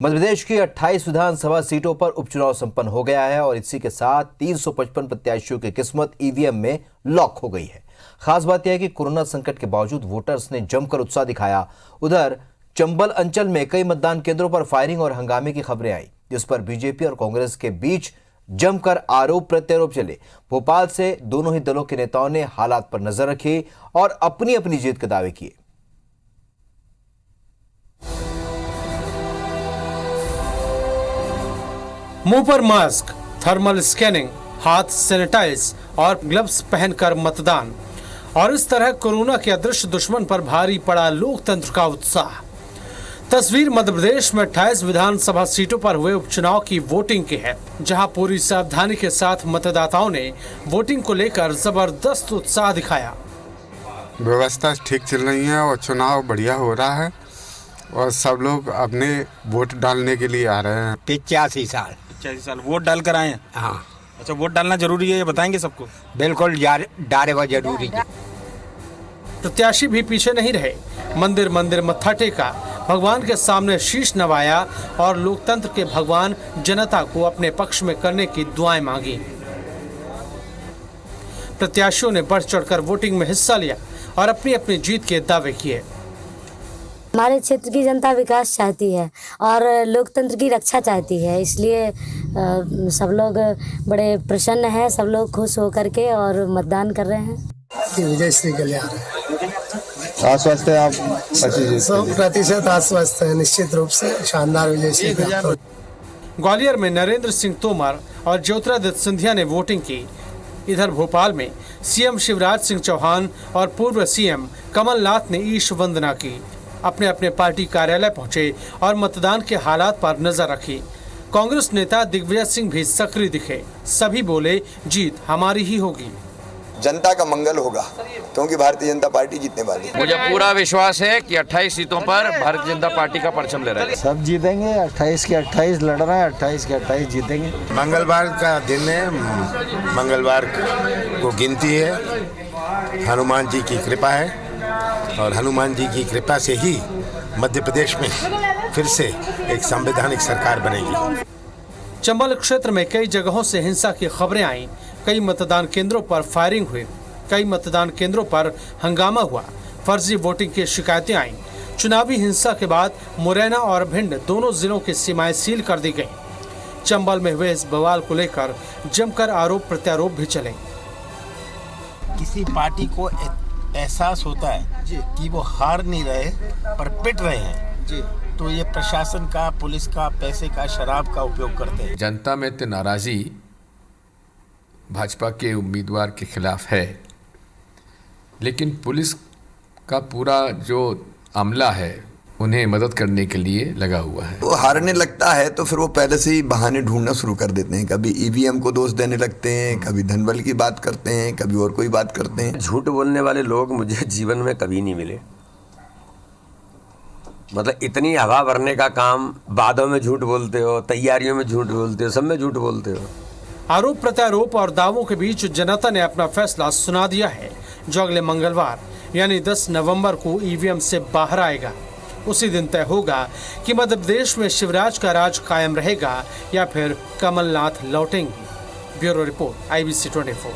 मध्य प्रदेश की 28 विधानसभा सीटों पर उपचुनाव संपन्न हो गया है और इसी के साथ 355 प्रत्याशियों की किस्मत ईवीएम में लॉक हो गई है। खास बात यह है कि कोरोना संकट के बावजूद वोटर्स ने जमकर उत्साह दिखाया। उधर चंबल अंचल में कई मतदान केंद्रों पर फायरिंग और हंगामे की खबरें आई, जिस पर बीजेपी और कांग्रेस के बीच जमकर आरोप प्रत्यारोप चले। भोपाल से दोनों ही दलों के नेताओं ने हालात पर नजर रखी और अपनी अपनी जीत के दावे किए। मुंह पर मास्क, थर्मल स्कैनिंग, हाथ सैनिटाइज और ग्लव्स पहनकर मतदान और इस तरह कोरोना के अदृश्य दुश्मन पर भारी पड़ा लोकतंत्र का उत्साह। तस्वीर मध्य प्रदेश में 28 विधानसभा सीटों पर हुए उपचुनाव की वोटिंग की है, जहां पूरी सावधानी के साथ मतदाताओं ने वोटिंग को लेकर जबरदस्त उत्साह दिखाया। व्यवस्था ठीक चल रही है और चुनाव बढ़िया हो रहा है और सब लोग अपने वोट डालने के लिए आ रहे हैं। 85 साल वोट डाल कर आए हैं। हाँ, अच्छा, वोट डालना जरूरी है, ये बताएंगे सबको? बिल्कुल डाले वो जरूरी है। प्रत्याशी भी पीछे नहीं रहे। मंदिर मंदिर मत्था टेका, भगवान के सामने शीश नवाया और लोकतंत्र के भगवान जनता को अपने पक्ष में करने की दुआएं मांगी। प्रत्याशियों ने बढ़ चढ़कर वोटिंग में हिस्सा लिया और अपनी अपनी जीत के दावे किए। हमारे क्षेत्र की जनता विकास चाहती है और लोकतंत्र की रक्षा चाहती है, इसलिए सब लोग बड़े प्रसन्न हैं। सब लोग खुश होकर के और मतदान कर रहे हैं। विजय श्री कल्याण आश्वस्त है आप? 100% आश्वस्त है, निश्चित रूप से शानदार विजय श्री कल्याण। ग्वालियर में नरेंद्र सिंह तोमर और ज्योतिरादित्य सिंधिया ने वोटिंग की। इधर भोपाल में सीएम शिवराज सिंह चौहान और पूर्व सीएम कमलनाथ ने ईश वंदना की। अपने अपने पार्टी कार्यालय पहुंचे और मतदान के हालात पर नजर रखी। कांग्रेस नेता दिग्विजय सिंह भी सक्रिय दिखे। सभी बोले, जीत हमारी ही होगी, जनता का मंगल होगा, क्योंकि भारतीय जनता पार्टी जीतने वाली है। मुझे पूरा विश्वास है कि 28 सीटों पर भारतीय जनता पार्टी का परचम ले रहे हैं। सब जीतेंगे, 28 के 28 लड़ रहे हैं, 28 के 28 जीतेंगे। मंगलवार का दिन है, मंगलवार को गिनती है। हनुमान जी की कृपा है और हनुमान जी की कृपा से ही मध्य प्रदेश में फिर से एक संवैधानिक सरकार बनेगी। चंबल क्षेत्र में कई जगहों से हिंसा की खबरें आईं। कई मतदान केंद्रों पर फायरिंग हुई, कई मतदान केंद्रों पर हंगामा हुआ, फर्जी वोटिंग की शिकायतें आईं। चुनावी हिंसा के बाद मुरैना और भिंड दोनों जिलों की सीमाएं सील कर दी गईं। चंबल में हुए इस बवाल को लेकर जमकर आरोप प्रत्यारोप भी चले। किसी पार्टी को एहसास होता है कि वो हार नहीं रहे पर पिट रहे हैं, तो ये प्रशासन का, पुलिस का, पैसे का, शराब का उपयोग करते हैं। जनता में तो नाराज़ी भाजपा के उम्मीदवार के खिलाफ है, लेकिन पुलिस का पूरा जो अमला है उन्हें मदद करने के लिए लगा हुआ है। वो हारने लगता है तो फिर वो पहले से ही बहाने ढूंढना शुरू कर देते हैं। कभी ईवीएम को दोष देने लगते हैं, कभी धनबल की बात करते हैं, कभी और कोई बात करते हैं। झूठ बोलने वाले लोग मुझे जीवन में कभी नहीं मिले। मतलब इतनी हवा भरने का काम, वादों में झूठ बोलते हो, तैयारियों में झूठ बोलते हो, सब में झूठ बोलते हो। आरोप प्रत्यारोप और दावों के बीच जनता ने अपना फैसला सुना दिया है, जो अगले मंगलवार यानी 10 नवंबर को ईवीएम से बाहर आएगा। उसी दिन तय होगा कि मध्य प्रदेश में शिवराज का राज कायम रहेगा या फिर कमलनाथ लौटेंगे। Bureau report, IBC 24।